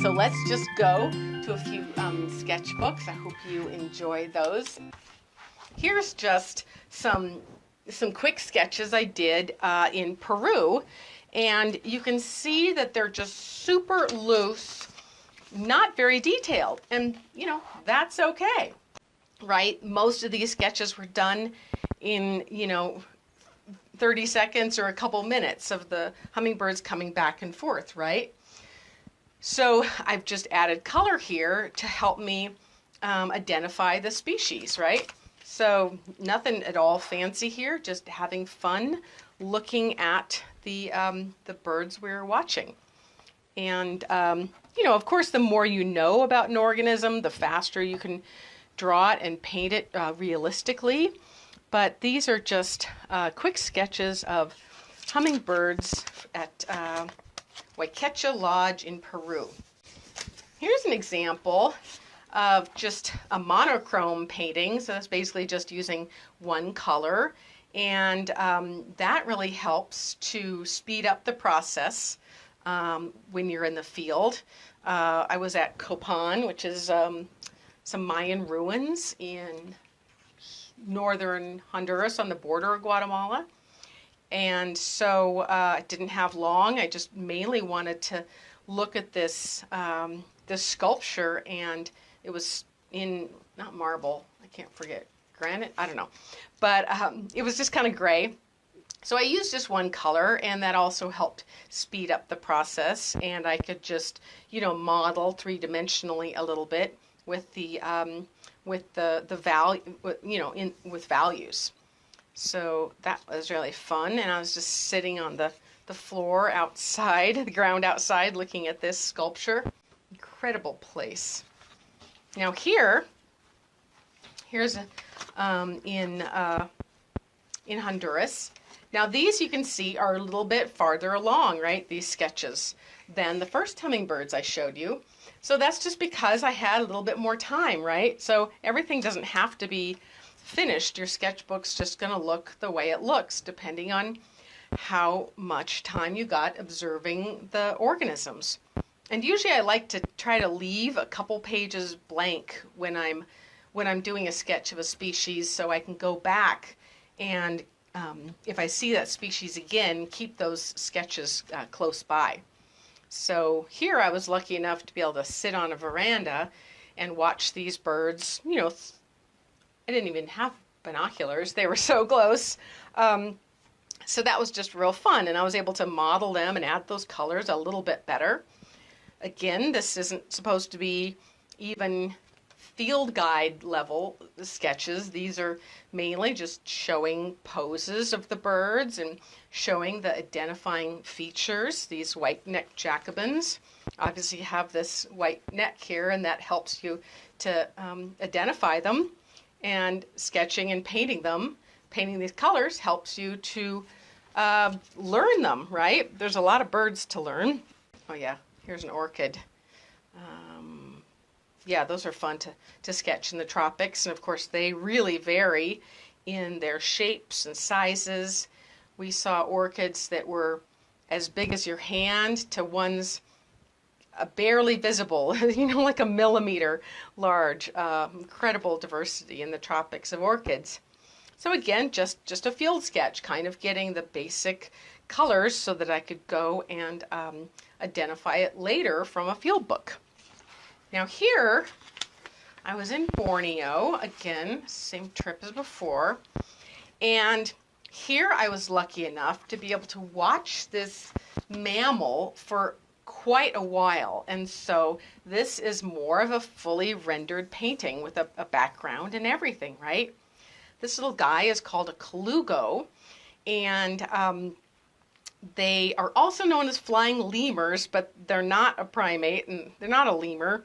So let's just go to a few sketchbooks. I hope you enjoy those. Here's just some quick sketches I did in Peru, and you can see that they're just super loose, not very detailed, and you know, that's okay, right? Most of these sketches were done in, you know, 30 seconds or a couple minutes of the hummingbirds coming back and forth, right? So I've just added color here to help me identify the species, right? So nothing at all fancy here, just having fun looking at the birds we're watching. And, you know, of course, the more you know about an organism, the faster you can draw it and paint it realistically. But these are just quick sketches of hummingbirds at Watercolor Lodge in Peru. Here's an example of just a monochrome painting. So that's basically just using one color. And that really helps to speed up the process when you're in the field. I was at Copan, which is some Mayan ruins in northern Honduras on the border of Guatemala. And so I didn't have long. I just mainly wanted to look at this this sculpture, and it was in, not marble, I can't forget, granite, I don't know. But it was just kind of gray. So I used just one color, and that also helped speed up the process. And I could just, you know, model three-dimensionally a little bit with the value, you know, with values. So that was really fun, and I was just sitting on the floor outside, the ground outside, looking at this sculpture. Incredible place. Now here's in Honduras. Now these, you can see, are a little bit farther along, right, these sketches, than the first hummingbirds I showed you. So that's just because I had a little bit more time, right? So everything doesn't have to be finished. Your sketchbook's just going to look the way it looks, depending on how much time you got observing the organisms. And usually I like to try to leave a couple pages blank when I'm doing a sketch of a species, so I can go back and if I see that species again, keep those sketches close by. So here I was lucky enough to be able to sit on a veranda and watch these birds. You know, I didn't even have binoculars. They were so close. So that was just real fun, and I was able to model them and add those colors a little bit better. Again, this isn't supposed to be even field guide level sketches. These are mainly just showing poses of the birds and showing the identifying features. These white-necked Jacobins obviously have this white neck here, and that helps you to identify them. And sketching and painting them, painting these colors, helps you to learn them, right? There's a lot of birds to learn. Oh yeah, here's an orchid. Yeah, those are fun to sketch in the tropics, and of course they really vary in their shapes and sizes. We saw orchids that were as big as your hand to ones barely visible, you know, like a millimeter large. Incredible diversity in the tropics of orchids. So again, just a field sketch, kind of getting the basic colors so that I could go and identify it later from a field book. Now here, I was in Borneo, again, same trip as before, and here I was lucky enough to be able to watch this mammal for quite a while. And so this is more of a fully rendered painting with a background and everything, right? This little guy is called a colugo, and they are also known as flying lemurs, but they're not a primate, and they're not a lemur,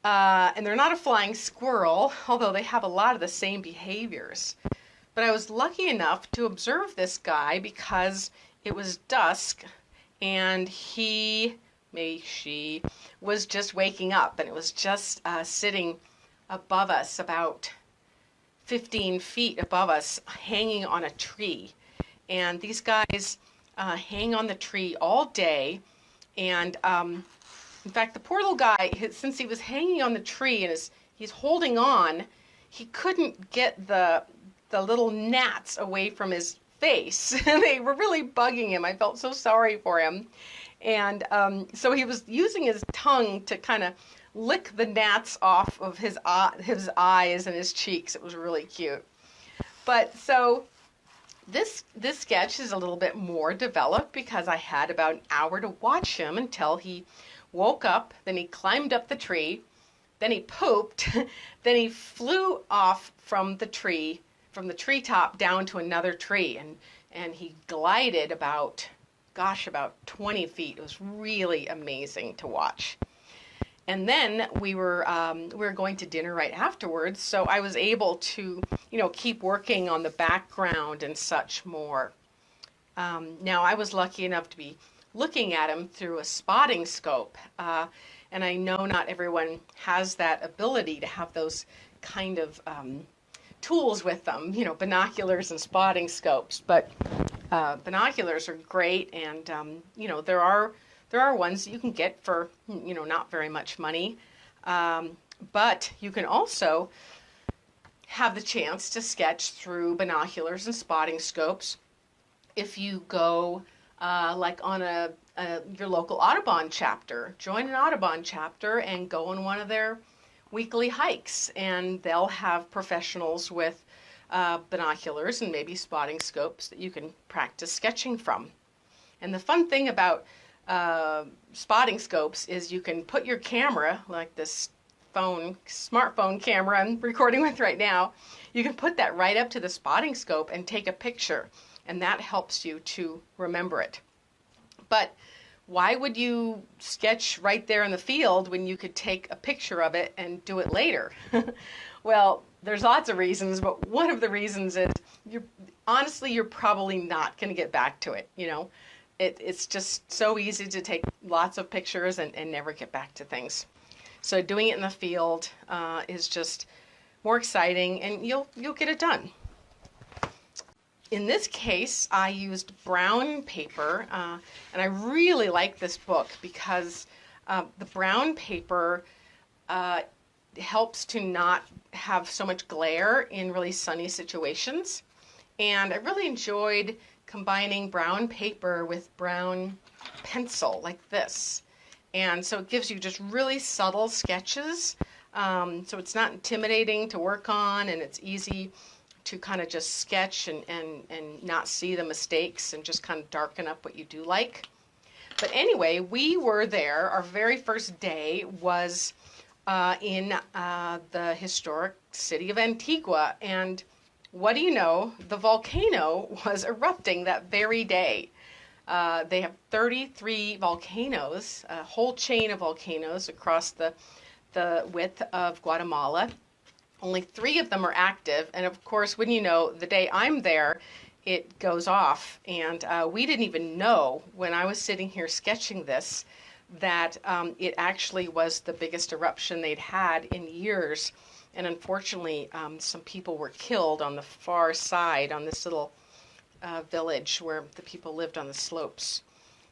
and they're not a flying squirrel, although they have a lot of the same behaviors. But I was lucky enough to observe this guy because it was dusk, and he, maybe she, was just waking up, and it was just sitting above us, about 15 feet above us, hanging on a tree. And these guys hang on the tree all day. And in fact, the poor little guy, since he was hanging on the tree and he's holding on, he couldn't get the little gnats away from his face. They were really bugging him. I felt so sorry for him. And so he was using his tongue to kind of lick the gnats off of his eyes and his cheeks. It was really cute. But so this sketch is a little bit more developed because I had about an hour to watch him until he woke up, then he climbed up the tree, then he pooped, then he flew off from the treetop down to another tree, and he glided about 20 feet. It was really amazing to watch. And then we were going to dinner right afterwards, so I was able to, keep working on the background and such more. Now, I was lucky enough to be looking at him through a spotting scope, and I know not everyone has that ability to have those kind of tools with them, binoculars and spotting scopes. But binoculars are great, and there are ones that you can get for not very much money, but you can also have the chance to sketch through binoculars and spotting scopes if you go like on your local Audubon chapter. Join an Audubon chapter and go on one of their weekly hikes, and they'll have professionals with binoculars and maybe spotting scopes that you can practice sketching from. And the fun thing about spotting scopes is you can put your camera, like this smartphone camera I'm recording with right now, you can put that right up to the spotting scope and take a picture, and that helps you to remember it. But why would you sketch right there in the field when you could take a picture of it and do it later? Well, there's lots of reasons, but one of the reasons is you're probably not going to get back to it. It's just so easy to take lots of pictures and never get back to things. So doing it in the field is just more exciting, and you'll get it done. In this case, I used brown paper, and I really like this book because the brown paper helps to not have so much glare in really sunny situations. And I really enjoyed combining brown paper with brown pencil like this. And so it gives you just really subtle sketches. So it's not intimidating to work on, and it's easy to kind of just sketch and not see the mistakes and just kind of darken up what you do like. But anyway, we were there. Our very first day was in the historic city of Antigua, and what do you know? The volcano was erupting that very day. They have 33 volcanoes, a whole chain of volcanoes across the width of Guatemala. Only 3 of them are active, and of course, when the day I'm there, it goes off. And we didn't even know, when I was sitting here sketching this, that it actually was the biggest eruption they'd had in years. And unfortunately, some people were killed on the far side, on this little village where the people lived on the slopes.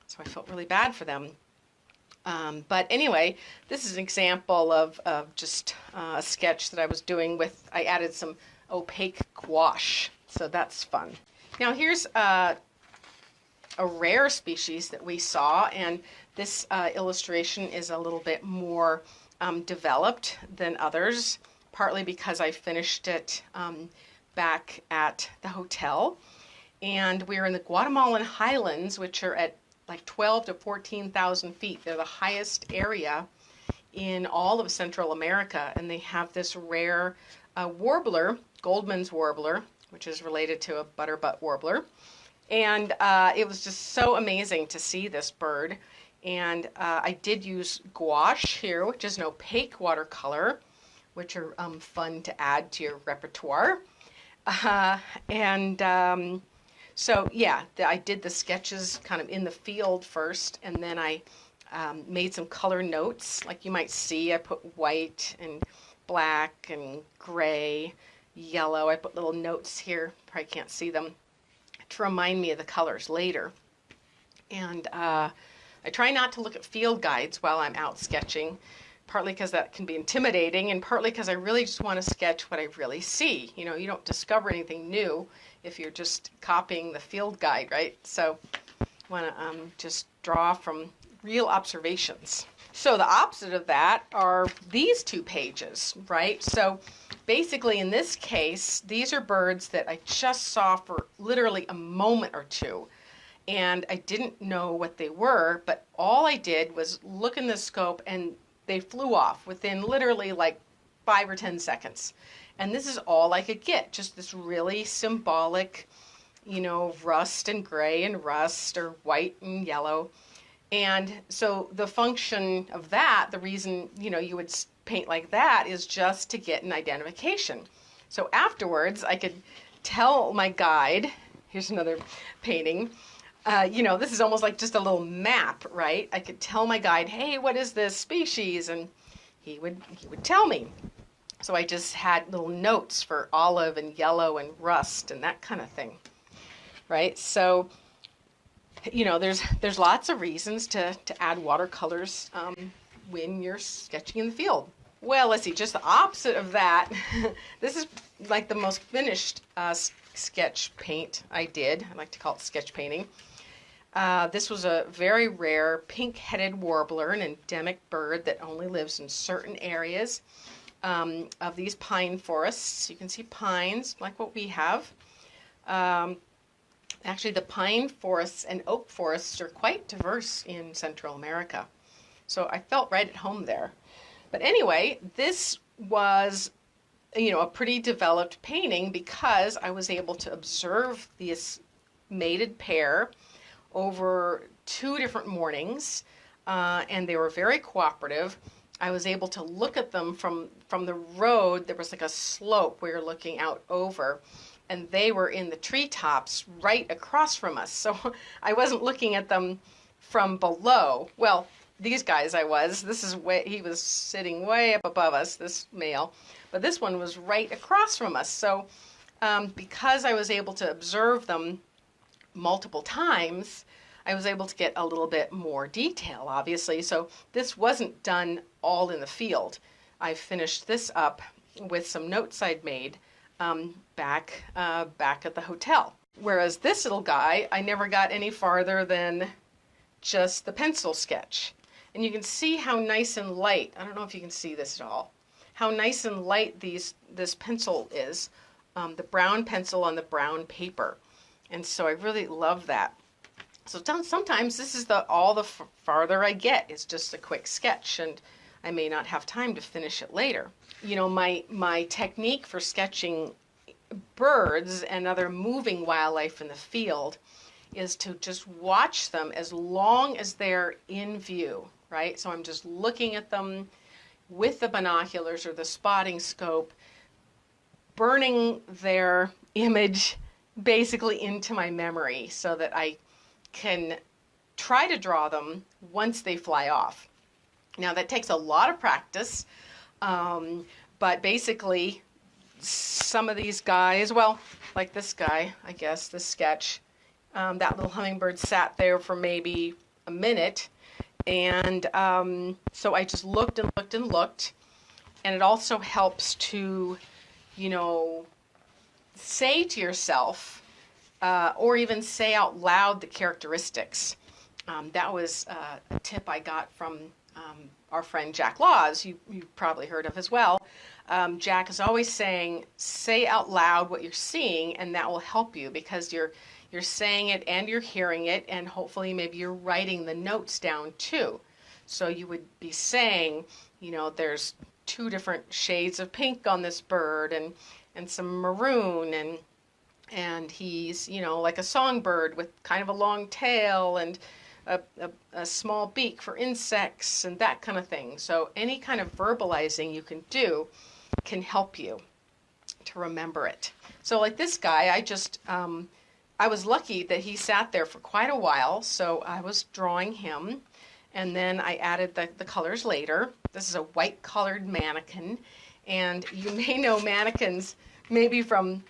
So I felt really bad for them. But anyway, this is an example of just a sketch that I was doing I added some opaque gouache, so that's fun. Now here's a rare species that we saw, and this illustration is a little bit more developed than others, partly because I finished it back at the hotel. And we're in the Guatemalan highlands, which are at like 12 to 14,000 feet. They're the highest area in all of Central America, and they have this rare warbler, Goldman's warbler, which is related to a butterbutt warbler. And it was just so amazing to see this bird. And I did use gouache here, which is an opaque watercolor, which are fun to add to your repertoire. So yeah, I did the sketches kind of in the field first, and then I made some color notes. Like you might see, I put white and black and gray, yellow. I put little notes here, probably can't see them. to remind me of the colors later. And I try not to look at field guides while I'm out sketching, partly because that can be intimidating, and partly because I really just want to sketch what I really see. You know, you don't discover anything new if you're just copying the field guide, right? So I want to just draw from real observations. So the opposite of that are these two pages, right? So basically in this case, these are birds that I just saw for literally a moment or two. And I didn't know what they were, but all I did was look in the scope and they flew off within literally like 5 or 10 seconds. And this is all I could get, just this really symbolic, you know, rust and gray and rust, or white and yellow. And so the function of that, the reason, you know, you would paint like that is just to get an identification. So afterwards, I could tell my guide, here's another painting, you know, this is almost like just a little map, right? I could tell my guide, hey, what is this species? And he would tell me. So I just had little notes for olive and yellow and rust and that kind of thing, right? So, you know, there's lots of reasons to add watercolors when you're sketching in the field. Well, let's see, just the opposite of that. This is like the most finished sketch paint I did. I like to call it sketch painting. This was a very rare pink-headed warbler, an endemic bird that only lives in certain areas of these pine forests. You can see pines like what we have. Actually, the pine forests and oak forests are quite diverse in Central America. So I felt right at home there. But anyway, this was, you know, a pretty developed painting because I was able to observe this mated pair over 2 different mornings, and they were very cooperative. I was able to look at them from the road. There was like a slope we were looking out over, and they were in the treetops right across from us. So I wasn't looking at them from below. Well, these guys I was. This is he was sitting way up above us, this male, but this one was right across from us. So because I was able to observe them multiple times, I was able to get a little bit more detail, obviously. So this wasn't done all in the field. I finished this up with some notes I'd made back at the hotel. Whereas this little guy, I never got any farther than just the pencil sketch. And you can see how nice and light, I don't know if you can see this at all, how nice and light this pencil is, the brown pencil on the brown paper. And so I really love that. So sometimes this is all the farther I get. It's just a quick sketch, and I may not have time to finish it later. You know, my technique for sketching birds and other moving wildlife in the field is to just watch them as long as they're in view, right? So I'm just looking at them with the binoculars or the spotting scope, burning their image basically into my memory so that I can try to draw them once they fly off. Now that takes a lot of practice, but basically some of these guys, well, like this guy, I guess, this sketch, that little hummingbird sat there for maybe a minute, and so I just looked and looked and looked, and it also helps to, you know, say to yourself, or even say out loud the characteristics. That was a tip I got from our friend Jack Laws, you've probably heard of as well. Jack is always saying, say out loud what you're seeing, and that will help you because you're saying it and you're hearing it, and hopefully maybe you're writing the notes down too. So you would be saying, you know, there's 2 different shades of pink on this bird and some maroon, and he's, you know, like a songbird with kind of a long tail and a small beak for insects and that kind of thing. So any kind of verbalizing you can do can help you to remember it. So like this guy, I was lucky that he sat there for quite a while, so I was drawing him, and then I added the colors later. This is a white colored mannequin, and you may know mannequins maybe from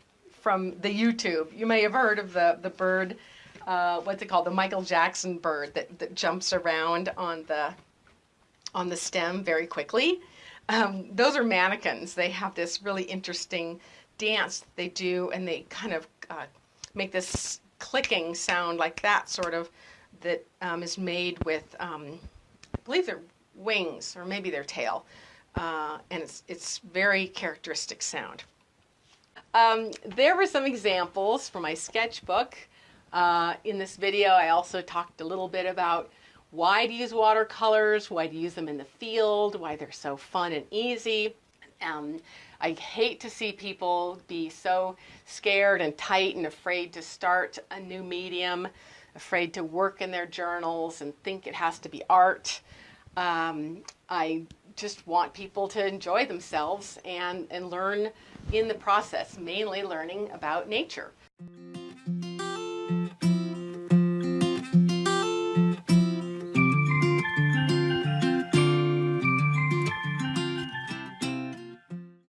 from the YouTube. You may have heard of the bird, what's it called? The Michael Jackson bird that jumps around on the stem very quickly. Those are mannequins. They have this really interesting dance they do, and they kind of make this clicking sound like that, sort of, that is made with, I believe they're wings, or maybe their tail, and it's very characteristic sound. There were some examples from my sketchbook. In this video, I also talked a little bit about why to use watercolors, why to use them in the field, why they're so fun and easy. I hate to see people be so scared and tight and afraid to start a new medium, afraid to work in their journals and think it has to be art. I just want people to enjoy themselves and learn in the process, mainly learning about nature.